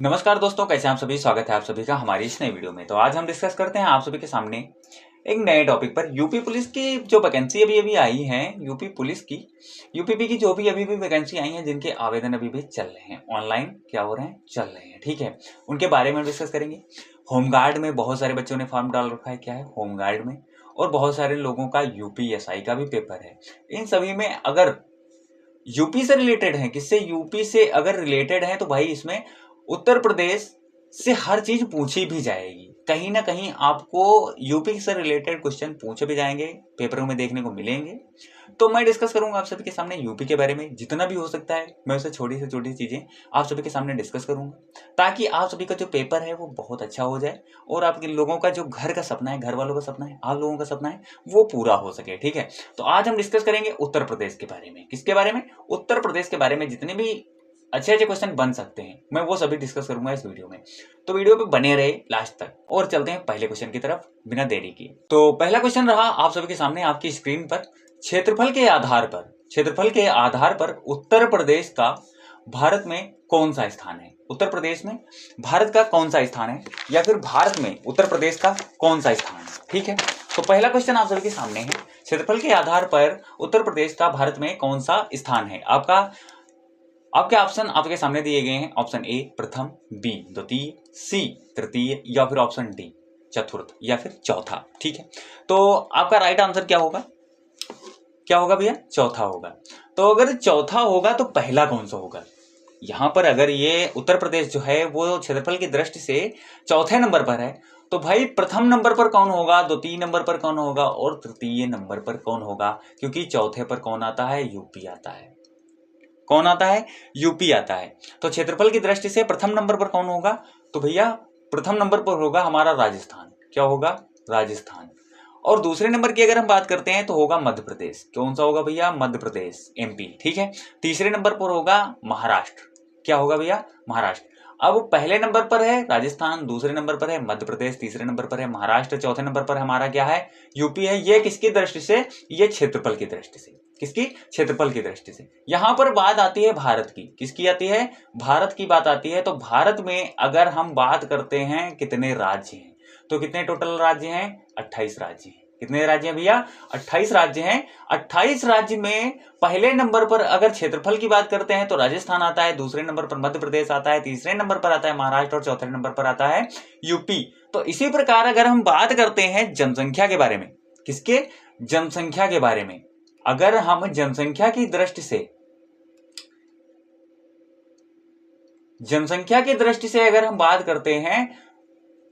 नमस्कार दोस्तों, कैसे हैं आप सभी। स्वागत है आप सभी का हमारी इस नई वीडियो में। तो आज हम डिस्कस करते हैं आप सभी के सामने एक नए टॉपिक पर। यूपी पुलिस की जो वैकेंसी अभी आई है, यूपी पुलिस की, यूपीपी की जो भी अभी वैकेंसी आई है, जिनके आवेदन अभी भी चल रहे हैं, ऑनलाइन क्या हो रहे हैं, चल रहे हैं, ठीक है, उनके बारे में डिस्कस करेंगे। होमगार्ड में बहुत सारे बच्चों ने फॉर्म डाल रखा है, क्या है, होमगार्ड में, और बहुत सारे लोगों का यूपीएसआई का भी पेपर है। इन सभी में अगर यूपी से रिलेटेड है, किससे, यूपी से अगर रिलेटेड है, तो भाई इसमें उत्तर प्रदेश से हर चीज पूछी भी जाएगी। कहीं ना कहीं आपको यूपी से रिलेटेड क्वेश्चन पूछे भी जाएंगे, पेपरों में देखने को मिलेंगे। तो मैं डिस्कस करूंगा आप सभी के सामने यूपी के बारे में, जितना भी हो सकता है मैं उसे छोटी से छोटी चीजें आप सभी के सामने डिस्कस करूंगा, ताकि आप सभी का जो पेपर है वो बहुत अच्छा हो जाए, और आपके लोगों का जो घर का सपना है, घर वालों का सपना है, आप लोगों का सपना है, वो पूरा हो सके, ठीक है। तो आज हम डिस्कस करेंगे उत्तर प्रदेश के बारे में। किसके बारे में? उत्तर प्रदेश के बारे में। जितने भी अच्छे अच्छे क्वेश्चन बन सकते हैं, मैं वो सभी डिस्कस करूंगा इस वीडियो में। तो वीडियो पे बने रहे लास्ट तक। और चलते हैं पहले क्वेश्चन की तरफ बिना देरी किए। तो पहला क्वेश्चन रहा आप सभी के सामने आपकी स्क्रीन पर। क्षेत्रफल के आधार पर उत्तर प्रदेश का भारत में कौन सा स्थान है? उत्तर प्रदेश में भारत का कौन सा स्थान है, या फिर भारत में उत्तर प्रदेश का कौन सा स्थान है, ठीक है। तो पहला क्वेश्चन आप सभी के सामने है, क्षेत्रफल के आधार पर उत्तर प्रदेश का भारत में कौन सा स्थान है। आपके ऑप्शन आपके सामने दिए गए हैं। ऑप्शन ए प्रथम, बी द्वितीय, सी तृतीय, या फिर ऑप्शन डी चतुर्थ या फिर चौथा, ठीक है। तो आपका राइट आंसर क्या होगा? क्या होगा भैया? चौथा होगा। तो अगर चौथा होगा तो पहला कौन सा होगा? यहां पर अगर ये उत्तर प्रदेश जो है वो क्षेत्रफल की दृष्टि से चौथे नंबर पर है, तो भाई प्रथम नंबर पर कौन होगा, द्वितीय नंबर पर कौन होगा, और तृतीय नंबर पर कौन होगा? क्योंकि चौथे पर कौन आता है? यूपी आता है। कौन आता है? यूपी आता है। तो क्षेत्रफल की दृष्टि से प्रथम नंबर पर कौन होगा? तो भैया प्रथम नंबर पर होगा हमारा राजस्थान। क्या होगा? राजस्थान। और दूसरे नंबर की अगर हम बात करते हैं तो होगा मध्य प्रदेश। कौन सा होगा भैया? मध्य प्रदेश, एमपी, ठीक है। तीसरे नंबर पर होगा महाराष्ट्र। क्या होगा भैया? महाराष्ट्र। अब पहले नंबर पर है राजस्थान, दूसरे नंबर पर है मध्य प्रदेश, तीसरे नंबर पर है महाराष्ट्र, चौथे नंबर पर हमारा क्या है? यूपी है। ये किसकी दृष्टि से? ये क्षेत्रफल की दृष्टि से। किसकी? क्षेत्रफल की दृष्टि से। यहां पर बात आती है भारत की। किसकी आती है? भारत की बात आती है। तो भारत में अगर हम बात करते हैं कितने राज्य हैं, तो कितने टोटल राज्य हैं? 28 राज्य हैं। कितने राज्य हैं भैया? 28 राज्य हैं। 28 राज्य में पहले नंबर पर अगर क्षेत्रफल की बात करते हैं तो राजस्थान आता है, दूसरे नंबर पर मध्य प्रदेश आता है, तीसरे नंबर पर आता है महाराष्ट्र, और चौथे नंबर पर आता है यूपी। तो इसी प्रकार अगर हम बात करते हैं जनसंख्या के बारे में, किसके? जनसंख्या के बारे में। अगर हम जनसंख्या की दृष्टि से अगर हम बात करते हैं,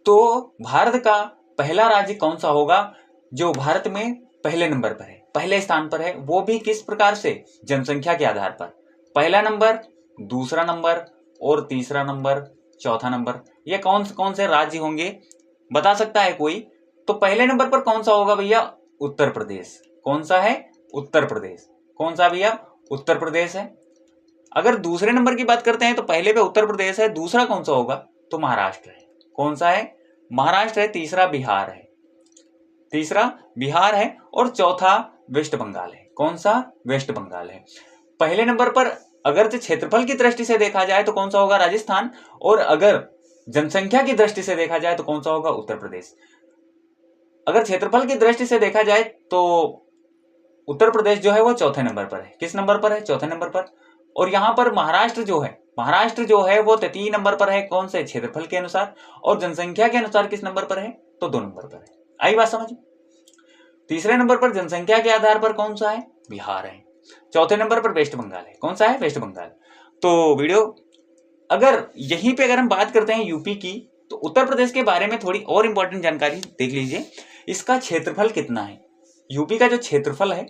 तो भारत का पहला राज्य कौन सा होगा जो भारत में पहले नंबर पर है, पहले स्थान पर है? वो भी किस प्रकार से? जनसंख्या के आधार पर। पहला नंबर, दूसरा नंबर, और तीसरा नंबर, चौथा नंबर। ये कौन से राज्य होंगे, बता सकता है कोई? तो पहले नंबर पर कौन सा होगा भैया? उत्तर प्रदेश। कौन सा है? उत्तर प्रदेश। कौन सा भैया? उत्तर प्रदेश है। अगर दूसरे नंबर की बात करते हैं तो पहले पे उत्तर प्रदेश है, दूसरा कौन सा होगा? तो महाराष्ट्र है। कौन सा है? महाराष्ट्र है। तीसरा बिहार है। और चौथा वेस्ट बंगाल है। कौन सा? वेस्ट बंगाल है। पहले नंबर पर अगर क्षेत्रफल की दृष्टि से देखा जाए तो कौन सा होगा? राजस्थान। और अगर जनसंख्या की दृष्टि से देखा जाए तो कौन सा होगा? उत्तर प्रदेश। अगर क्षेत्रफल की दृष्टि से देखा जाए तो उत्तर प्रदेश जो है वो चौथे नंबर पर है। किस नंबर पर है? चौथे नंबर पर। और यहां पर महाराष्ट्र जो है वो तृतीय नंबर पर है। कौन से? क्षेत्रफल के अनुसार। और जनसंख्या के अनुसार किस नंबर पर है? तो 2 नंबर पर है। आई बात समझ? तीसरे नंबर पर जनसंख्या के आधार पर कौन सा है? बिहार है। चौथे नंबर पर वेस्ट बंगाल है। कौन सा है? वेस्ट बंगाल। तो वीडियो अगर यहीं पे अगर हम बात करते हैं यूपी की, तो उत्तर प्रदेश के बारे में थोड़ी और इंपॉर्टेंट जानकारी देख लीजिए। इसका क्षेत्रफल कितना है? यूपी का जो क्षेत्रफल है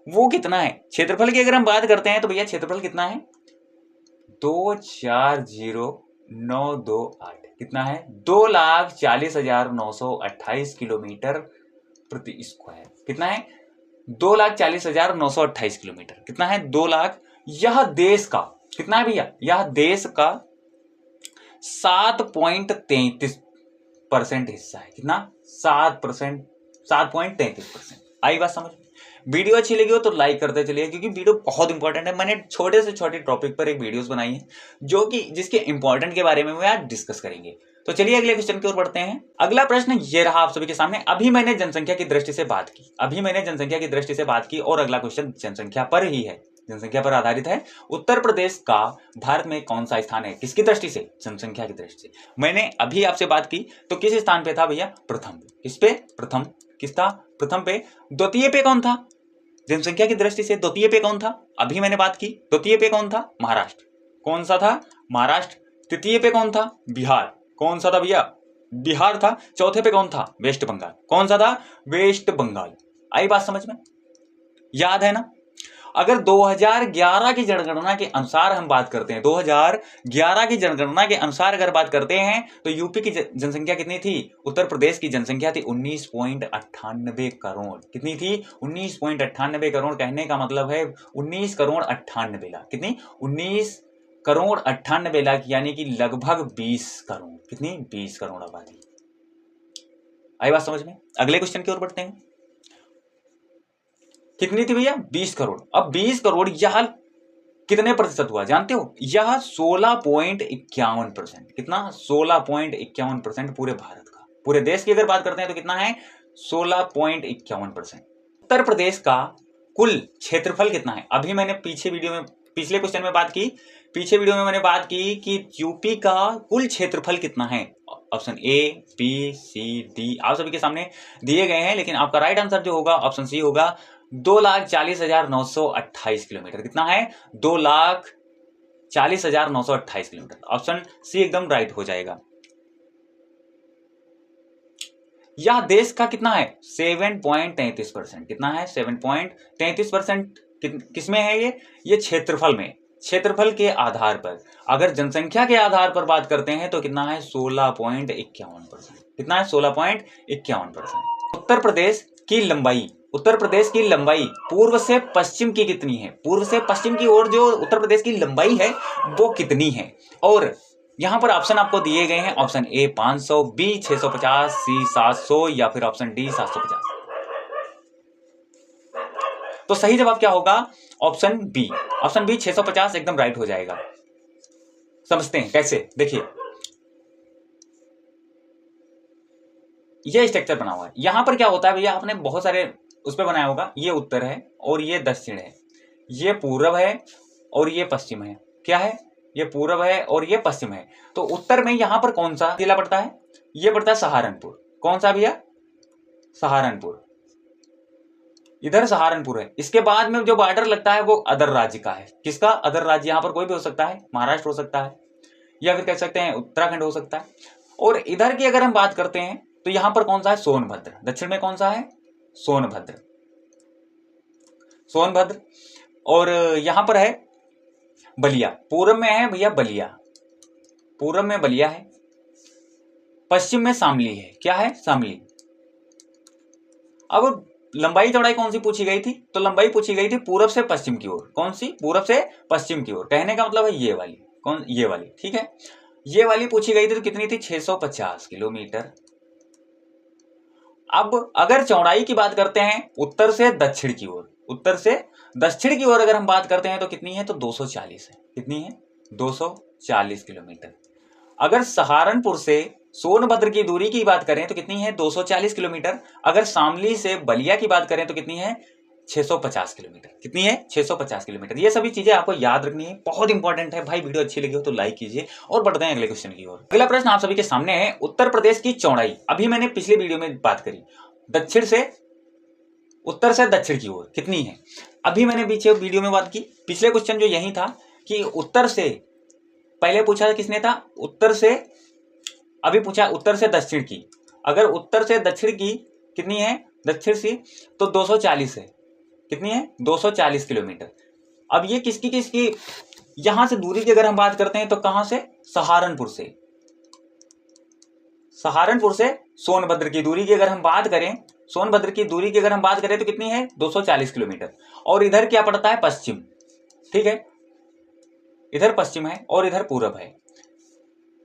वो कितना है? क्षेत्रफल की अगर हम बात करते हैं तो भैया क्षेत्रफल कितना है? 2,40,928। कितना है? 2,40,928 किलोमीटर प्रति स्क्वायर। कितना है? 2,40,928 किलोमीटर। कितना है? 2 लाख। यह देश का कितना है भैया? यह देश का 7.33% हिस्सा है। कितना? 7%, 7.33%। आई बात समझ? वीडियो अच्छी लगी हो तो लाइक करते चलिए, क्योंकि वीडियो बहुत इंपॉर्टेंट है। मैंने छोटे से छोटे टॉपिक पर एक वीडियोस बनाई है जो कि जिसके इंपॉर्टेंट के बारे में मैं आज डिस्कस करेंगे। तो चलिए अगले क्वेश्चन की ओर बढ़ते हैं। अगला प्रश्न ये रहा आप सभी के सामने। अभी मैंने जनसंख्या की दृष्टि से बात की और अगला क्वेश्चन जनसंख्या पर ही है, जनसंख्या पर आधारित है। उत्तर प्रदेश का भारत में कौन सा स्थान है? किसकी दृष्टि से? जनसंख्या की दृष्टि से। मैंने अभी आपसे बात की तो किस स्थान पे था भैया? प्रथम। किस पे? प्रथम। किस था? प्रथम पे। द्वितीय पे कौन था? जनसंख्या की दृष्टि से द्वितीय पे कौन था? अभी मैंने बात की, द्वितीय पे कौन था? महाराष्ट्र। कौन सा था? महाराष्ट्र। तृतीय पे कौन था? बिहार। कौन सा था भैया? बिहार था। चौथे पे कौन था? वेस्ट बंगाल। कौन सा था? वेस्ट बंगाल। आई बात समझ में? याद है ना? अगर 2011 की जनगणना के अनुसार हम बात करते हैं, 2011 की जनगणना के अनुसार अगर बात करते हैं तो यूपी की जनसंख्या कितनी थी? उत्तर प्रदेश की जनसंख्या थी 19.98 करोड़। कितनी थी? 19.98 करोड़। कहने का मतलब है 19 करोड़ 98 लाख। कितनी? 19 करोड़ 98 लाख, यानी कि लगभग 20 करोड़। कितनी? 20 करोड़ आबादी। आई बात समझ में? अगले क्वेश्चन की ओर बढ़ते हैं। कितनी थी भैया? 20 करोड़। अब 20 करोड़ यह कितने प्रतिशत हुआ जानते हो? यह 16.51%। कितना? 16.51% पूरे भारत का। पूरे देश की अगर बात करते हैं तो कितना है? 16.51%। उत्तर प्रदेश का कुल क्षेत्रफल कितना है? अभी मैंने पिछले क्वेश्चन में बात की, पिछले वीडियो में मैंने बात की कि यूपी का कुल क्षेत्रफल कितना है। Option A, B, C, D आप सभी के सामने दिए गए हैं, लेकिन आपका राइट आंसर जो होगा ऑप्शन सी होगा। 2,40,928 किलोमीटर। कितना है? 2,40,928 किलोमीटर। ऑप्शन सी एकदम राइट हो जाएगा। यह देश का कितना है? 7.33%। कितना है? 7.33%। किसमें है ये क्षेत्रफल में। क्षेत्रफल के आधार पर, अगर जनसंख्या के आधार पर बात करते हैं तो कितना है? 16.51%। कितना है? 16.51%। उत्तर प्रदेश की लंबाई पूर्व से पश्चिम की कितनी है? पूर्व से पश्चिम की ओर जो उत्तर प्रदेश की लंबाई है वो कितनी है? और यहां पर ऑप्शन आपको दिए गए हैं। ऑप्शन ए 500, बी 650, सी 700 या फिर ऑप्शन डी 750। तो सही जवाब क्या होगा? Option B. ऑप्शन बी 650 एकदम राइट हो जाएगा। समझते हैं कैसे? देखिए ये स्ट्रक्चर बना हुआ है। यहां पर क्या होता है भैया, आपने बहुत सारे उस पर बनाया होगा। ये उत्तर है और ये दक्षिण है, ये पूर्व है और ये पश्चिम है। क्या है? ये पूर्व है और ये पश्चिम है। तो उत्तर में यहां पर कौन सा जिला पड़ता है? ये पड़ता है सहारनपुर। कौन सा भैया? सहारनपुर। इधर सहारनपुर है। इसके बाद में जो बॉर्डर लगता है वो अदर राज्य का है। किसका? अदर राज्य। यहां पर कोई भी हो सकता है, महाराष्ट्र हो सकता है या फिर कह सकते हैं उत्तराखंड हो सकता है। और इधर की अगर हम बात करते हैं तो यहां पर कौन सा है? सोनभद्र। दक्षिण में कौन सा है? सोनभद्र। सोनभद्र। और यहां पर है बलिया। पूर्व में है भैया बलिया, पूर्व में बलिया है। पश्चिम में शामली है। क्या है? शामली। अब लंबाई चौड़ाई कौन सी पूछी गई थी? तो लंबाई पूछी गई थी पूर्व से पश्चिम की ओर। कौन सी? पूर्व से पश्चिम की ओर। कहने का मतलब है ये वाली। कौन? ये वाली। ठीक है, ये वाली पूछी गई थी। तो कितनी थी? 650 किलोमीटर। अब अगर चौड़ाई की बात करते हैं उत्तर से दक्षिण की ओर, उत्तर से दक्षिण की ओर अगर हम बात करते हैं तो कितनी है? तो 240 है। कितनी है? 240 किलोमीटर। अगर सहारनपुर से सोनभद्र की दूरी की बात करें तो कितनी है? 240 किलोमीटर। अगर शामली से बलिया की बात करें तो कितनी है? 650 किलोमीटर। कितनी है? 650 किलोमीटर। ये सभी चीजें आपको याद रखनी है, बहुत इंपॉर्टेंट है भाई। वीडियो अच्छी लगी हो तो लाइक कीजिए और बढ़ते हैं अगले क्वेश्चन की ओर। अगला प्रश्न आप सभी के सामने है। उत्तर प्रदेश की चौड़ाई, अभी मैंने पिछले वीडियो में बात करी, दक्षिण से उत्तर से दक्षिण की ओर कितनी है? अभी मैंने पीछे वीडियो में बात की। पिछले क्वेश्चन जो यही था कि उत्तर से, पहले पूछा किसने था? उत्तर से। अभी पूछा उत्तर से दक्षिण की। अगर उत्तर से दक्षिण की कितनी है? दक्षिण से तो 240 है। कितनी है? 240 किलोमीटर। अब ये किसकी यहां से दूरी की अगर हम बात करते हैं तो कहां से? सहारनपुर से। सहारनपुर से सोनभद्र की दूरी की अगर हम बात करें, सोनभद्र की दूरी की अगर हम बात करें तो कितनी है? 240 किलोमीटर। और इधर क्या पड़ता है? पश्चिम। ठीक है, इधर पश्चिम है और इधर पूरब है।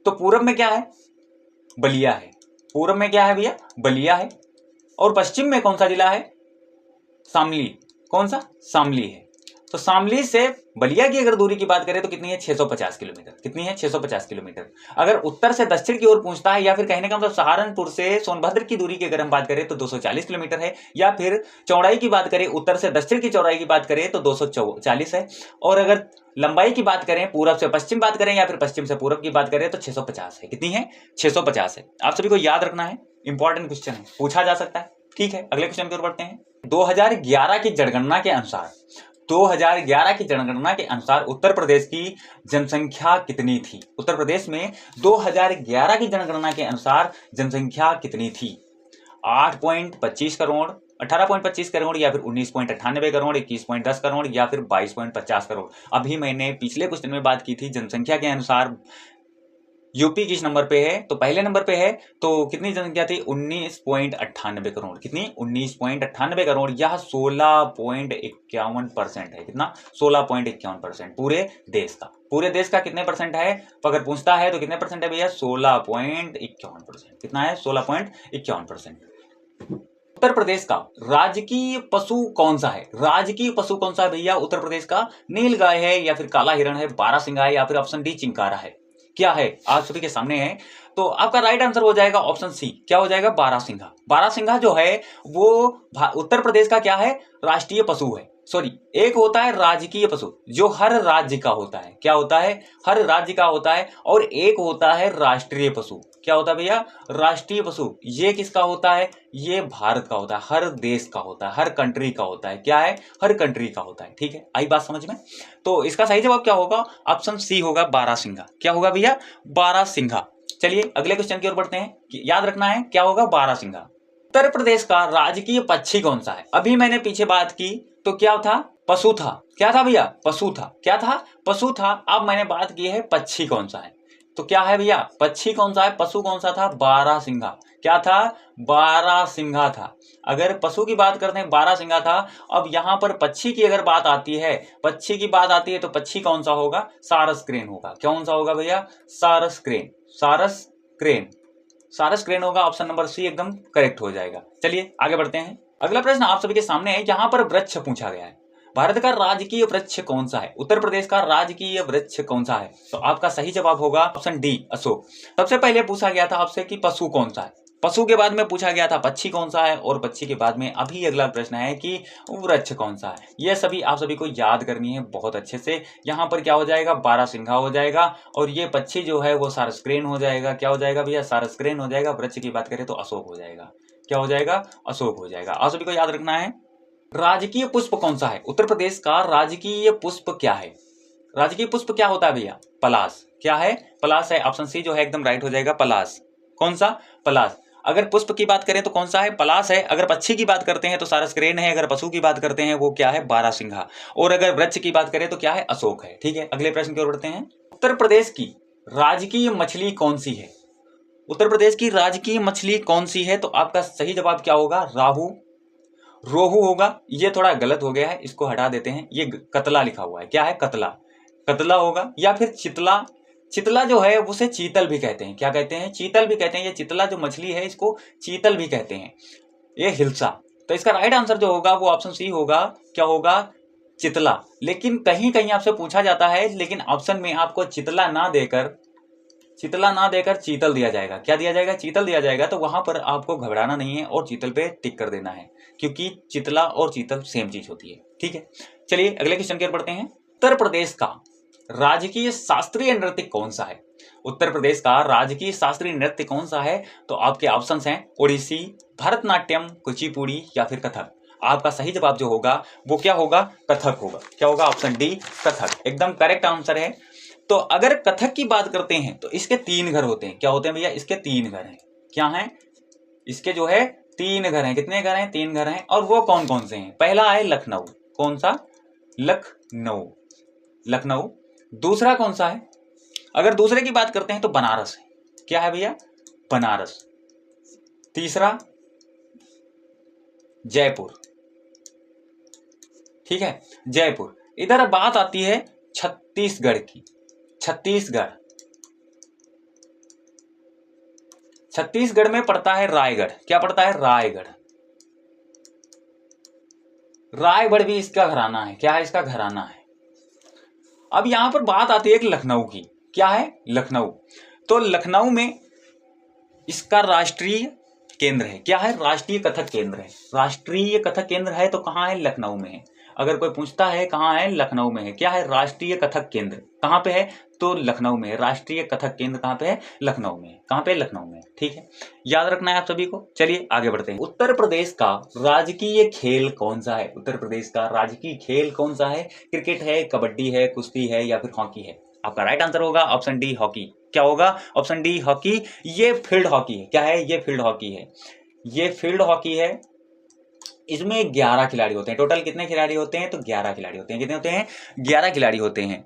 तो पूरब में क्या है? बलिया है। पूरब में क्या है भैया? बलिया है। और पश्चिम में कौन सा जिला है? शामली। कौन सा? शामली है। तो शामली से बलिया की अगर दूरी की बात करें तो कितनी है? 650 किलोमीटर। कितनी है? 650 किलोमीटर। अगर उत्तर से दक्षिण की ओर पूछता है, या फिर कहने का मतलब सहारनपुर से सोनभद्र की दूरी की अगर हम बात करें तो 240 किलोमीटर है, या फिर चौड़ाई की बात करें, उत्तर से दक्षिण की चौड़ाई की बात करें तो 240 है, और अगर लंबाई की बात करें, पूरब से पश्चिम बात करें या फिर पश्चिम से पूरब की बात करें तो 650 है। कितनी है? 650 है। आप सभी को याद रखना है, इंपॉर्टेंट क्वेश्चन है, पूछा जा सकता है। ठीक है, अगले क्वेश्चन की ओर बढ़ते हैं। 2011 की जनगणना के अनुसार 2011 की जनगणना के अनुसार उत्तर प्रदेश की जनसंख्या कितनी थी? उत्तर प्रदेश में 2011 की जनगणना के अनुसार जनसंख्या कितनी थी? 8.25 करोड़, 18.25 करोड़, या फिर 19.98 करोड़, 21.10 करोड़, या फिर 22.50 करोड़। अभी मैंने पिछले क्वेश्चन में बात की थी जनसंख्या के अनुसार यूपी किस नंबर पे है, तो पहले नंबर पे है। तो कितनी जनसंख्या थी? 19.98 करोड़। कितनी? 19.98 करोड़। यह 16.51% है। कितना? 16.51% पूरे देश का। पूरे देश का कितने परसेंट है? तो अगर पूछता है तो कितने परसेंट है भैया? 16.51%। कितना है? 16.51%। उत्तर प्रदेश का राजकीय पशु कौन सा है? राजकीय पशु कौन सा है भैया उत्तर प्रदेश का? नीलगाय है, या फिर काला हिरण है, बारहसिंगा है, या फिर ऑप्शन डी चिंकारा है? क्या है? आप सभी के सामने है। तो आपका राइट आंसर हो जाएगा ऑप्शन सी। क्या हो जाएगा? बारहसिंगा। बारहसिंगा जो है वो उत्तर प्रदेश का क्या है? राष्ट्रीय पशु है। सॉरी, एक होता है राजकीय पशु जो हर राज्य का होता है। क्या होता है? हर राज्य का होता है। और एक होता है राष्ट्रीय पशु। क्या होता है भैया? राष्ट्रीय पशु। ये किसका होता है? ये भारत का होता है, हर देश का होता है, हर कंट्री का होता है। क्या है? हर कंट्री का होता है। ठीक है, आई बात समझ में? तो इसका सही जवाब क्या होगा? ऑप्शन सी होगा, बारहसिंगा। क्या होगा भैया? बारहसिंगा। चलिए अगले क्वेश्चन की ओर बढ़ते हैं। याद रखना है क्या होगा? बारहसिंगा। उत्तर प्रदेश का राजकीय पक्षी कौन सा है? अभी मैंने पीछे बात की तो क्या था? पशु था। क्या था भैया? पशु था। क्या था? पशु था। अब मैंने बात की है पक्षी कौन सा है। तो क्या है भैया? पक्षी कौन सा है? पशु कौन सा था? बारहसिंगा। क्या था? बारहसिंगा था। अगर पशु की बात करते हैं बारहसिंगा था। अब यहां पर पक्षी की अगर बात आती है, पक्षी की बात आती है तो पक्षी कौन सा होगा? सारस क्रेन होगा। कौन सा होगा भैया? सारस क्रेन। सारस क्रेन। सारस क्रेन होगा। ऑप्शन नंबर सी एकदम करेक्ट हो जाएगा। चलिए आगे बढ़ते हैं। अगला प्रश्न आप सभी के सामने है। यहां पर वृक्ष पूछा गया है, भारत का राजकीय वृक्ष कौन सा है? उत्तर प्रदेश का राजकीय वृक्ष कौन सा है? तो आपका सही जवाब होगा ऑप्शन डी, अशोक। सबसे पहले पूछा गया था आपसे कि पशु कौन सा है, पशु के बाद में पूछा गया था पक्षी कौन सा है, और पक्षी के बाद में अभी अगला प्रश्न है कि वृक्ष कौन सा है। यह सभी आप सभी को याद करनी है बहुत अच्छे से। यहाँ पर क्या हो जाएगा? बारहसिंघा हो जाएगा, और ये पक्षी जो है वो सारस्क्रेन हो जाएगा। क्या हो जाएगा भैया? सारस्क्रेन हो जाएगा। वृक्ष की बात करें तो अशोक हो जाएगा। क्या हो जाएगा? अशोक हो जाएगा। आप सभी को याद रखना है। राजकीय पुष्प कौन सा है? उत्तर प्रदेश का राजकीय पुष्प क्या है? राजकीय पुष्प क्या होता है भैया? पलाश। क्या है? पलाश है। ऑप्शन सी जो है एकदम राइट हो जाएगा, पलाश। कौन सा? पलाश। अगर पुष्प की बात करें तो कौन सा है? पलाश है। अगर पक्षी की बात करते हैं तो सारस्क्रेन है। अगर पशु की बात करते हैं वो क्या है? बारहसिंघा। और अगर वृक्ष की बात करें तो क्या है? अशोक है। ठीक है, अगले प्रश्न की ओर बढ़ते हैं। उत्तर प्रदेश की राजकीय मछली कौन सी है? उत्तर प्रदेश की राजकीय मछली कौन सी है? तो आपका सही जवाब क्या होगा? राहु, रोहू होगा। ये थोड़ा गलत हो गया है, इसको हटा देते हैं। ये कतला लिखा हुआ है। क्या है? कतला। कतला होगा, या फिर चितला। चितला जो है उसे चीतल भी कहते हैं। क्या कहते हैं? चीतल भी कहते हैं। ये चितला जो मछली है इसको चीतल भी कहते हैं। ये हिल्सा। तो इसका राइट आंसर जो होगा वो ऑप्शन सी होगा। क्या होगा? चितला। लेकिन कहीं कहीं आपसे पूछा जाता है, लेकिन ऑप्शन में आपको चितला ना देकर चीतल दिया जाएगा। क्या दिया जाएगा? चीतल दिया जाएगा। तो वहां पर आपको घबराना नहीं है और चीतल पे टिक कर देना है, क्योंकि चितला और चीतल सेम चीज होती है। ठीक है, चलिए अगले क्वेश्चन की ओर बढ़ते हैं। उत्तर प्रदेश का राजकीय शास्त्रीय नृत्य कौन सा है? उत्तर प्रदेश का राजकीय शास्त्रीय नृत्य कौन सा है? तो आपके ऑप्शंस हैं ओडिसी, भरतनाट्यम, कुचिपुड़ी, या फिर कथक। आपका सही जवाब जो होगा वो क्या होगा? कथक होगा। क्या होगा? ऑप्शन डी, कथक एकदम करेक्ट आंसर है। तो अगर कथक की बात करते हैं तो इसके 3 घर होते हैं। क्या होते हैं भैया? इसके 3 घर हैं। क्या हैं? इसके जो है 3 घर हैं। कितने घर हैं? 3 घर हैं। और वो कौन कौन से हैं? पहला है लखनऊ। कौन सा? लखनऊ। लखनऊ। दूसरा कौन सा है? अगर दूसरे की बात करते हैं तो बनारस है। क्या है भैया? बनारस। तीसरा जयपुर। ठीक है, जयपुर। इधर बात आती है छत्तीसगढ़ की। छत्तीसगढ़। छत्तीसगढ़ में पड़ता है रायगढ़। क्या पड़ता है? रायगढ़। रायगढ़ भी इसका घराना है। क्या है? इसका घराना है। अब यहां पर बात आती है कि लखनऊ की। क्या है? लखनऊ। तो लखनऊ में इसका राष्ट्रीय केंद्र है। क्या है? राष्ट्रीय कथक केंद्र है। राष्ट्रीय कथक केंद्र है तो कहाँ है? लखनऊ में है। अगर कोई पूछता है कहाँ है? लखनऊ में है। क्या है? राष्ट्रीय कथक केंद्र कहाँ पे है? तो लखनऊ में है। राष्ट्रीय कथक केंद्र कहाँ पे है? लखनऊ में है। कहाँ पे? लखनऊ में। ठीक है, याद रखना है आप सभी को। चलिए आगे बढ़ते हैं। उत्तर प्रदेश का राजकीय खेल कौन सा है? उत्तर प्रदेश का राजकीय खेल कौन सा है? क्रिकेट है, कबड्डी है, कुश्ती है या फिर हॉकी है? आपका राइट आंसर होगा ऑप्शन डी, हॉकी। क्या होगा? Option D, hockey. ये फील्ड हॉकी है। क्या है? ये फील्ड हॉकी है। ये फील्ड हॉकी है। इसमें 11 खिलाड़ी होते हैं। टोटल कितने खिलाड़ी होते हैं? तो 11 खिलाड़ी होते हैं। कितने होते हैं? 11 खिलाड़ी होते हैं।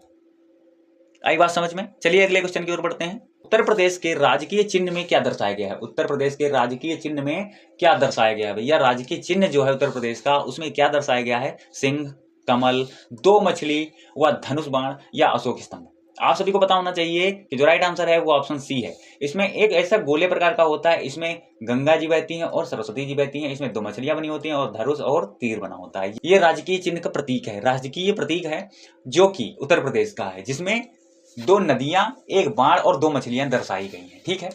आई बात समझ में? चलिए अगले क्वेश्चन की ओर बढ़ते हैं। उत्तर प्रदेश के राजकीय चिन्ह में क्या दर्शाया गया है? उत्तर प्रदेश के राजकीय चिन्ह में क्या दर्शाया गया है भैया? राजकीय चिन्ह जो है उत्तर प्रदेश का, उसमें क्या दर्शाया गया है? सिंह, कमल, 2 मछली व धनुष बाण या अशोक स्तंभ। आप सभी को पता होना चाहिए कि जो राइट आंसर है वो ऑप्शन सी है। इसमें एक ऐसा गोले प्रकार का होता है, इसमें गंगा जी बहती हैं और सरस्वती जी बहती हैं। इसमें 2 मछलियां बनी होती हैं और धनुष और तीर बना होता है। ये राजकीय चिन्ह का प्रतीक है। राजकीय प्रतीक है जो कि उत्तर प्रदेश का है, जिसमें 2 नदियां, 1 बाण और 2 मछलियां दर्शाई गई हैं। ठीक है,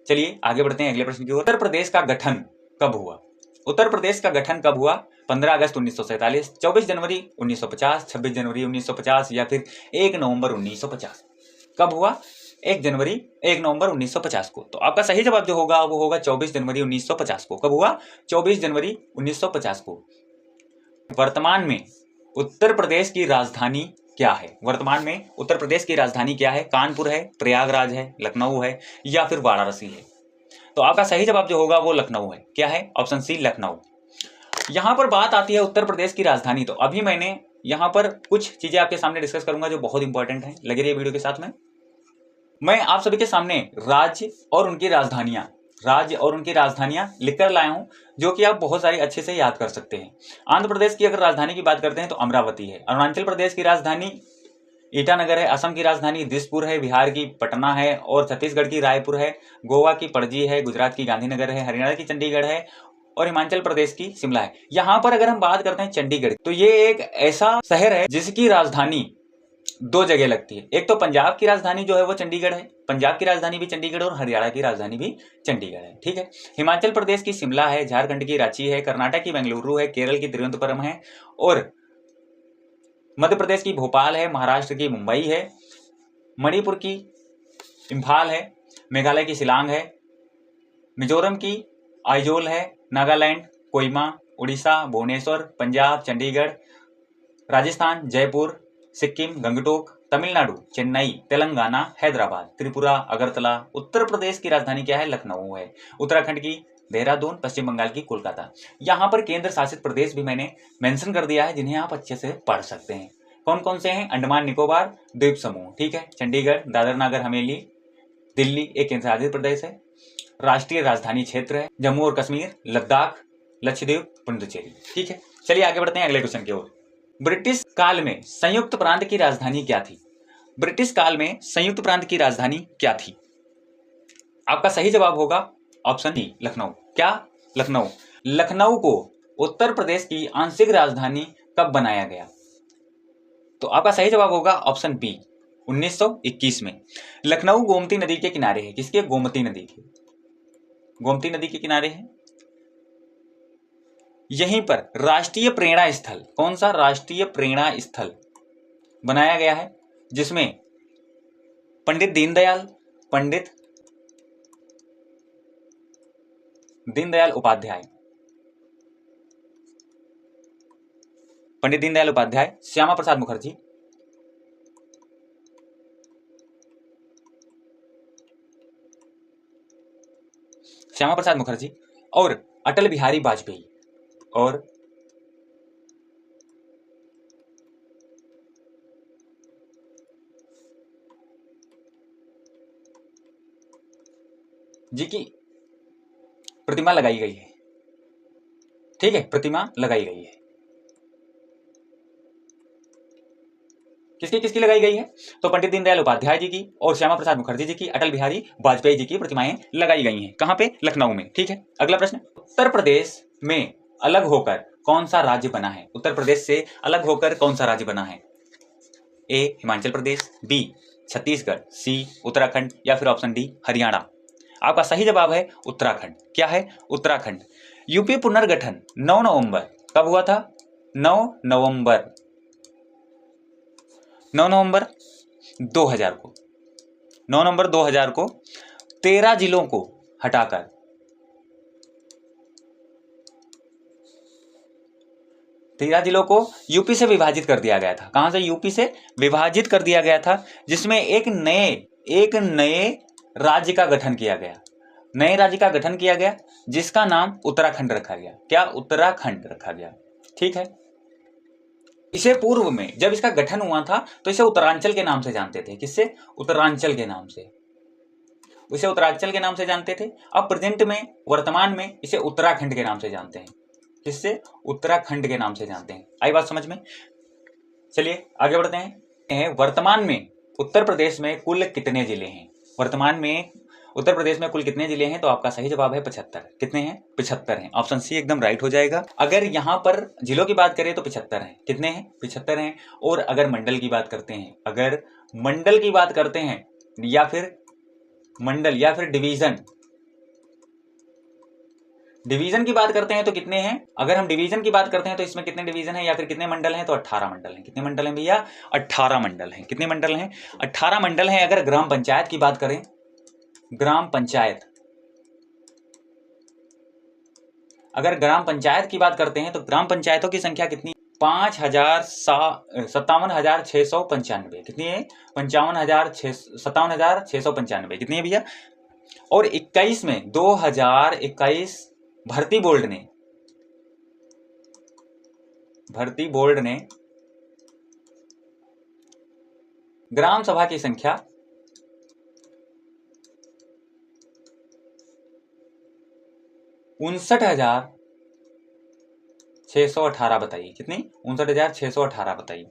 चलिए आगे बढ़ते हैं अगले प्रश्न की ओर। उत्तर प्रदेश का गठन कब हुआ? उत्तर प्रदेश का गठन कब हुआ? 15 अगस्त 1947, 24 जनवरी 1950, 26 जनवरी 1950 या फिर 1 नवंबर 1950। कब हुआ? 1 नवंबर 1950 को। तो आपका सही जवाब जो होगा वो होगा 24 जनवरी 1950 को। कब हुआ? 24 जनवरी 1950 को। वर्तमान में उत्तर प्रदेश की राजधानी क्या है? वर्तमान में उत्तर प्रदेश की राजधानी क्या है? कानपुर है, प्रयागराज है, लखनऊ है या फिर वाराणसी है? तो आपका सही जवाब जो होगा वो लखनऊ है। क्या है? Option C, Lucknow. यहां पर बात आती है उत्तर प्रदेश की राजधानी। तो अभी मैंने यहां पर कुछ चीजें आपके सामने डिस्कस करूंगा जो बहुत इंपॉर्टेंट है। लगे रहिए वीडियो के साथ में। मैं आप सभी के सामने राज्य और उनकी राजधानियां लिखकर लाया हूं, जो कि आप बहुत सारी अच्छे से याद कर सकते हैं। आंध्र प्रदेश की अगर राजधानी की बात करते हैं तो अमरावती है। अरुणाचल प्रदेश की राजधानी ईटानगर है। असम की राजधानी दिसपुर है। बिहार की पटना है और छत्तीसगढ़ की रायपुर है। गोवा की पणजी है। गुजरात की गांधीनगर है। हरियाणा की चंडीगढ़ है और हिमाचल प्रदेश की शिमला है। यहां पर अगर हम बात करते हैं चंडीगढ़, तो ये एक ऐसा शहर है जिसकी राजधानी 2 जगह लगती है। एक तो पंजाब की राजधानी जो है वो चंडीगढ़ है। पंजाब की राजधानी भी चंडीगढ़ और हरियाणा की राजधानी भी चंडीगढ़ है। ठीक है, हिमाचल प्रदेश की शिमला है। झारखंड की रांची है। कर्नाटक की बेंगलुरु है। केरल की तिरुवनंतपुरम है और मध्य प्रदेश की भोपाल है। महाराष्ट्र की मुंबई है। मणिपुर की इम्फाल है। मेघालय की शिलांग है। मिजोरम की आइजोल है। नागालैंड कोहिमा। उड़ीसा भुवनेश्वर। पंजाब चंडीगढ़। राजस्थान जयपुर। सिक्किम गंगटोक। तमिलनाडु चेन्नई। तेलंगाना हैदराबाद। त्रिपुरा अगरतला। उत्तर प्रदेश की राजधानी क्या है? लखनऊ है। उत्तराखंड की देहरादून। पश्चिम बंगाल की कोलकाता। यहां पर केंद्र शासित प्रदेश भी मैंने मेंशन कर दिया है जिन्हें आप अच्छे से पढ़ सकते हैं। कौन कौन से हैं? अंडमान निकोबार द्वीप समूह। ठीक है, चंडीगढ़, दादर नगर हवेली, दिल्ली एक केंद्र शासित प्रदेश है। राष्ट्रीय राजधानी क्षेत्र है जम्मू और कश्मीर, लद्दाख, लक्षद्वीप, पुडुचेरी। ठीक है, चलिए आगे बढ़ते हैं अगले क्वेश्चन की ओर। ब्रिटिश काल में संयुक्त प्रांत की राजधानी क्या थी? ब्रिटिश काल में संयुक्त प्रांत की राजधानी क्या थी? आपका सही जवाब होगा ऑप्शन डी, लखनऊ। क्या? लखनऊ। लखनऊ को उत्तर प्रदेश की आंशिक राजधानी कब बनाया गया? तो आपका सही जवाब होगा ऑप्शन बी, 1921 में। लखनऊ गोमती नदी के किनारे है। किसके? गोमती नदी के। गोमती नदी के किनारे है। यहीं पर राष्ट्रीय प्रेरणा स्थल, कौन सा? राष्ट्रीय प्रेरणा स्थल बनाया गया है जिसमें पंडित दीनदयाल उपाध्याय, पंडित दीनदयाल उपाध्याय, श्यामा प्रसाद मुखर्जी, और अटल बिहारी वाजपेयी और जी की प्रतिमा लगाई गई है। ठीक है, प्रतिमा लगाई गई है। किसकी लगाई गई है? तो पंडित दीनदयाल उपाध्याय जी की और श्यामा प्रसाद मुखर्जी जी की, अटल बिहारी वाजपेयी जी की प्रतिमाएं लगाई गई हैं। कहां पे? लखनऊ में। ठीक है, अगला प्रश्न। उत्तर प्रदेश में अलग होकर कौन सा राज्य बना है? उत्तर प्रदेश से अलग होकर कौन सा राज्य बना है? ए हिमाचल प्रदेश, बी छत्तीसगढ़, सी उत्तराखंड या फिर ऑप्शन डी हरियाणा। आपका सही जवाब है उत्तराखंड। क्या है? उत्तराखंड। यूपी पुनर्गठन 9 नवंबर कब हुआ था? 9 नवंबर 9 नवंबर 2000 को 9 नवंबर 2000 को 13 जिलों को हटाकर 13 जिलों को यूपी से विभाजित कर दिया गया था। कहां से? यूपी से विभाजित कर दिया गया था, जिसमें एक नए राज्य का गठन किया गया। नए राज्य का गठन किया गया जिसका नाम उत्तराखंड रखा गया। क्या? उत्तराखंड रखा गया। ठीक है। इसे पूर्व में जब इसका गठन हुआ था तो इसे उत्तरांचल के नाम से जानते थे। किससे? उत्तरांचल के नाम से। इसे उत्तरांचल के नाम से जानते थे। अब प्रेजेंट में, वर्तमान में इसे उत्तराखंड के नाम से जानते हैं। किससे? उत्तराखंड के नाम से जानते हैं। आई बात समझ में? चलिए आगे बढ़ते हैं। वर्तमान में उत्तर प्रदेश में कुल कितने जिले हैं? वर्तमान में उत्तर प्रदेश में कुल कितने जिले हैं? तो आपका सही जवाब है 75। कितने हैं? 75 हैं। ऑप्शन सी एकदम राइट हो जाएगा। अगर यहां पर जिलों की बात करें तो 75 हैं। कितने हैं? 75 हैं। और अगर मंडल की बात करते हैं, अगर मंडल की बात करते हैं या फिर मंडल या फिर डिवीजन की बात करते हैं तो कितने हैं? अगर हम डिवीजन की बात करते हैं तो इसमें कितने डिवीजन हैं या फिर कितने मंडल हैं? तो 18 मंडल हैं। कितने मंडल हैं भैया? 18 मंडल हैं। कितने मंडल हैं? 18 मंडल हैं। अगर ग्राम पंचायत की बात करें, ग्राम पंचायत, अगर ग्राम पंचायत की बात करते हैं तो ग्राम पंचायतों की संख्या कितनी? 57,695। कितनी है? 57,695। कितनी है भैया? और 21 में 2021 भर्ती बोर्ड ने ग्राम सभा की संख्या 59,618 बताइए। कितनी? 59,618 बताइए।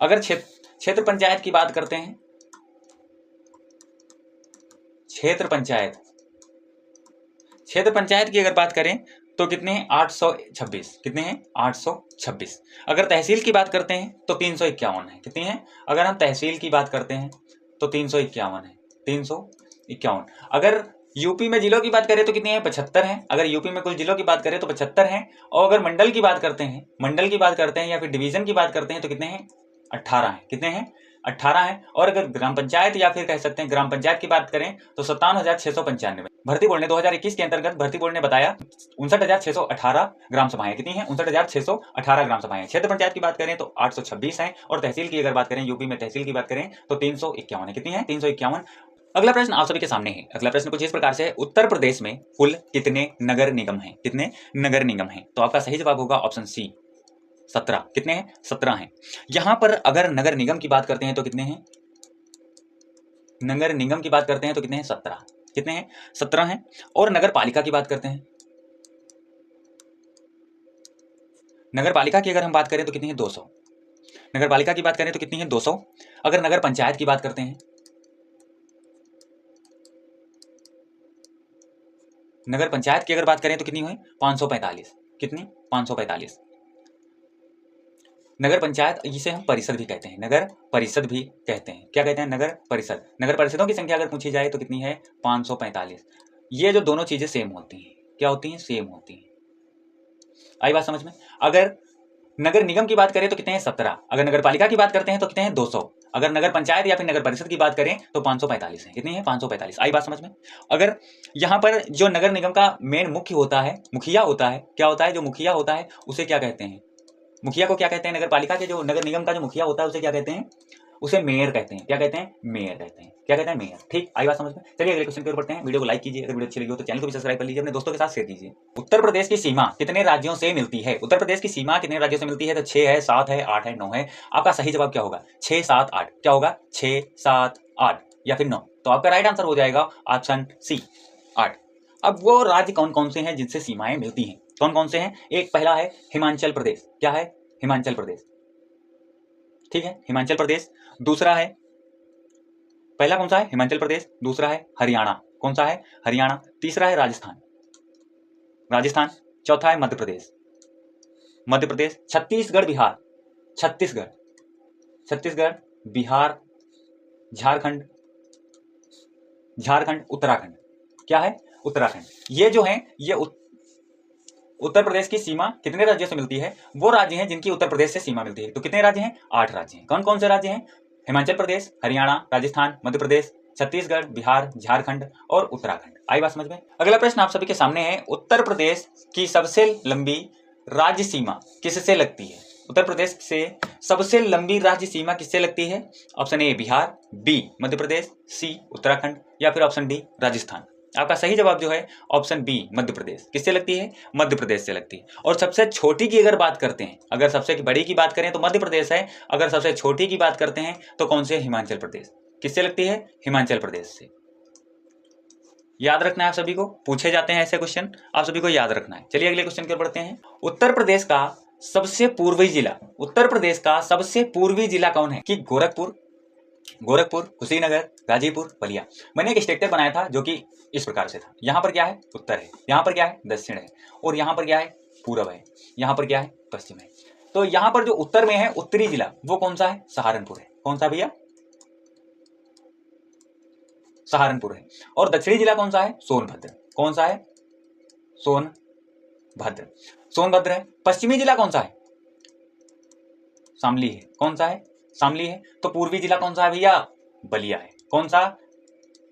अगर क्षेत्र पंचायत की बात करते हैं, क्षेत्र पंचायत की अगर बात करें तो कितने हैं? 826। कितने हैं? 826। अगर तहसील की बात करते हैं तो 351 है। कितनी है? अगर हम तहसील की बात करते हैं तो 351 है। 351। अगर यूपी में जिलों की बात करें तो कितने हैं? 75 हैं। अगर यूपी में कुल जिलों की बात करें तो 75 हैं। और अगर मंडल की बात करते हैं या फिर डिवीजन की बात करते हैं तो कितने हैं? 18 हैं। कितने हैं? 18 हैं। और अगर ग्राम पंचायत या फिर कह सकते हैं ग्राम पंचायत की बात करें तो 57,695। भर्ती बोर्ड ने 2021 के अंतर्गत भर्ती बोर्ड ने बताया 59,618 ग्राम सभाएं। कितनी हैं? 59,618 ग्राम सभाएं। क्षेत्र पंचायत की बात करें तो 826 हैं। और तहसील की अगर बात करें, यूपी में तहसील की बात करें तो 351 है। कितनी है? 351। अगला प्रश्न आप सभी के सामने है। अगला प्रश्न कुछ इस प्रकार से है, उत्तर प्रदेश में कुल कितने नगर निगम हैं? कितने नगर निगम हैं? तो आपका सही जवाब होगा ऑप्शन सी 17। कितने हैं? 17 हैं। यहां पर अगर नगर निगम की बात करते हैं तो कितने हैं? नगर निगम की बात करते हैं तो कितने हैं? 17। कितने हैं? 17 हैं। और नगर पालिका की बात करते हैं, नगर पालिका की अगर हम बात करें तो कितनी है? 200। नगर पालिका की बात करें तो कितनी है? 200। अगर नगर पंचायत की बात करते हैं, नगर पंचायत की अगर बात करें तो कितनी हुई? 545। कितनी? 545। नगर पंचायत, जिसे हम परिषद भी कहते हैं, नगर परिषद भी कहते हैं। क्या कहते हैं? नगर परिषद। नगर परिषदों की संख्या अगर पूछी जाए तो कितनी है? 545। ये जो दोनों चीजें सेम होती हैं, क्या होती हैं? सेम होती हैं। आई बात समझ में? अगर नगर निगम की बात करें तो कितने हैं? 17। अगर नगर पालिका की बात करते हैं तो कितने हैं? 200। अगर नगर पंचायत या फिर नगर परिषद की बात करें तो 545 है। कितनी है? 545। आई बात समझ में? अगर यहां पर जो नगर निगम का मेन मुख्य होता है, मुखिया होता है, क्या होता है? जो मुखिया होता है उसे क्या कहते हैं? मुखिया को क्या कहते हैं? नगर पालिका के जो नगर निगम का जो मुखिया होता है उसे क्या कहते हैं? उसे मेयर कहते हैं। क्या कहते हैं? मेयर कहते हैं। क्या कहते हैं? मेयर। ठीक, आई बात समझ में? चलिए अगले क्वेश्चन की ओर बढ़ते हैं। वीडियो को लाइक कीजिए, अगर वीडियो अच्छी लगी हो तो चैनल को भी सब्सक्राइब कर लीजिए, अपने दोस्तों के साथ शेयर कीजिए। उत्तर प्रदेश की सीमा कितने राज्यों से मिलती है? उत्तर प्रदेश की सीमा कितने राज्यों से मिलती है? तो 6 है, 7 है, 8 है, 9 है। आपका सही जवाब क्या होगा? 6, 7, 8। क्या होगा? 6, 7, 8 या फिर 9। तो आपका राइट आंसर हो जाएगा ऑप्शन सी 8। अब वो राज्य कौन कौन से हैं जिनसे सीमाएं मिलती हैं? कौन कौन से हैं? एक पहला है हिमाचल प्रदेश। क्या है? हिमाचल प्रदेश। ठीक है, हिमाचल प्रदेश। दूसरा है, पहला कौन सा है? हिमाचल प्रदेश। दूसरा है हरियाणा। कौन सा है? हरियाणा। तीसरा है राजस्थान। चौथा है मध्य प्रदेश। मध्य प्रदेश, छत्तीसगढ़, बिहार, छत्तीसगढ़, छत्तीसगढ़, बिहार, झारखंड, झारखंड, उत्तराखंड, क्या है? उत्तराखंड। ये जो है ये उत्तर प्रदेश की सीमा कितने राज्यों से मिलती है? वो राज्य हैं जिनकी उत्तर प्रदेश से सीमा मिलती है। तो कितने राज्य हैं? 8 राज्य हैं। कौन कौन से राज्य हैं? हिमाचल प्रदेश, हरियाणा, राजस्थान, मध्य प्रदेश, छत्तीसगढ़, बिहार, झारखंड और उत्तराखंड। आई बात समझ में? अगला प्रश्न आप सभी के सामने है, उत्तर प्रदेश की सबसे लंबी राज्य सीमा किससे लगती है? उत्तर प्रदेश से सबसे लंबी राज्य सीमा किससे लगती है? ऑप्शन ए बिहार, बी मध्य प्रदेश, सी उत्तराखंड या फिर ऑप्शन डी राजस्थान। आपका सही जवाब जो है ऑप्शन बी मध्य प्रदेश। किससे लगती है? मध्य प्रदेश से लगती है। और सबसे छोटी की अगर बात करते हैं, अगर सबसे बड़ी की बात करें तो मध्य प्रदेश है, अगर सबसे छोटी की बात करते हैं तो कौन से? हिमाचल प्रदेश। किससे लगती है? हिमाचल प्रदेश से। याद रखना है आप सभी को, पूछे जाते हैं ऐसे क्वेश्चन, आप सभी को याद रखना है। चलिए अगले क्वेश्चन की ओर बढ़ते हैं। उत्तर प्रदेश का सबसे पूर्वी जिला, उत्तर प्रदेश का सबसे पूर्वी जिला कौन है? कि गोरखपुर, गोरखपुर, कुशीनगर, गाजीपुर, बलिया। मैंने एक स्ट्रक्चर बनाया था जो कि इस प्रकार से था। यहाँ पर क्या है? उत्तर है, यहाँ पर क्या है? दक्षिण है, और यहाँ पर क्या है? पूर्व है, यहाँ पर क्या है? पश्चिम है। तो यहाँ पर जो उत्तर में है उत्तरी जिला वो कौन सा है? सहारनपुर है। कौन सा भैया? सहारनपुर है। और दक्षिणी जिला कौन सा है? सोनभद्र। कौन सा है? सोनभद्र, सोनभद्र है। पश्चिमी जिला कौन सा है? शामली है। कौन सा है? शामली है। तो पूर्वी जिला कौन सा है भैया? बलिया है। कौन सा?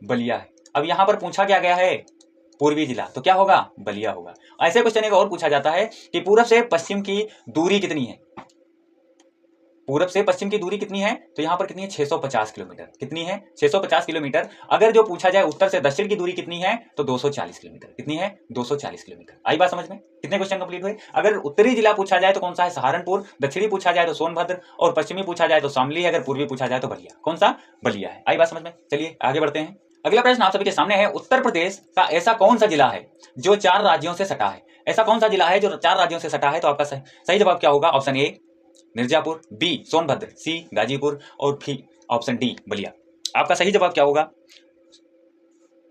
बलिया है। अब यहां पर पूछा क्या गया है? पूर्वी जिला, तो क्या होगा? बलिया होगा। ऐसे क्वेश्चन एक और पूछा जाता है कि पूरब से पश्चिम की दूरी कितनी है? पूरब से पश्चिम की दूरी कितनी है? तो यहाँ पर कितनी है? 650 किलोमीटर। कितनी है? 650 किलोमीटर। अगर जो पूछा जाए उत्तर से दक्षिण की दूरी कितनी है तो 240 किलोमीटर। कितनी है? 240 किलोमीटर। आई बात समझ में? कितने क्वेश्चन कंप्लीट हुए? अगर उत्तरी जिला पूछा जाए तो कौन सा है? सहारनपुर, दक्षिणी पूछा जाए तो सोनभद्र, और पश्चिमी पूछा जाए तो शामली है, अगर पूर्वी पूछा जाए तो बलिया। कौन सा? बलिया है। आई बात समझ में? चलिए आगे बढ़ते हैं। अगला प्रश्न आप सभी के सामने है, उत्तर प्रदेश का ऐसा कौन सा जिला है जो 4 राज्यों से सटा है? ऐसा कौन सा जिला है जो 4 राज्यों से सटा है? तो आपका सही जवाब क्या होगा? Option A Mirzapur, B Sonbhadra, C Ghazipur और फिर ऑप्शन डी बलिया। आपका सही जवाब क्या होगा?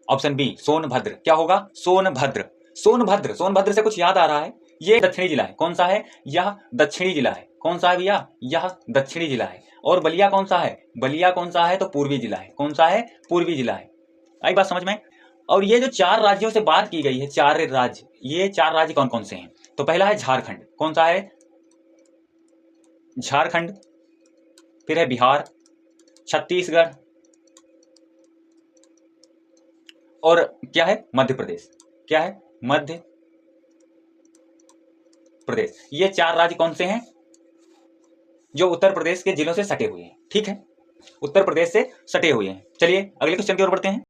Option B Sonbhadra. क्या होगा? सोनभद्र। सोनभद्र, सोनभद्र से कुछ याद आ रहा है? ये दक्षिणी जिला है। कौन सा है? यह दक्षिणी जिला है। कौन सा है भैया? यह दक्षिणी जिला है। और बलिया कौन सा है? बलिया कौन सा है? तो पूर्वी जिला है। कौन सा है? पूर्वी जिला है। आई बात समझ में? और ये जो 4 राज्यों से बात की गई है, 4 राज्य, ये 4 राज्य कौन कौन से हैं? तो पहला है झारखंड। कौन सा है? झारखंड। फिर है बिहार, छत्तीसगढ़ और क्या है? मध्य प्रदेश। क्या है? मध्य प्रदेश। ये 4 राज्य कौन से हैं? जो उत्तर प्रदेश के जिलों से सटे हुए हैं। ठीक है, उत्तर प्रदेश से सटे हुए हैं। चलिए अगले क्वेश्चन की ओर बढ़ते हैं।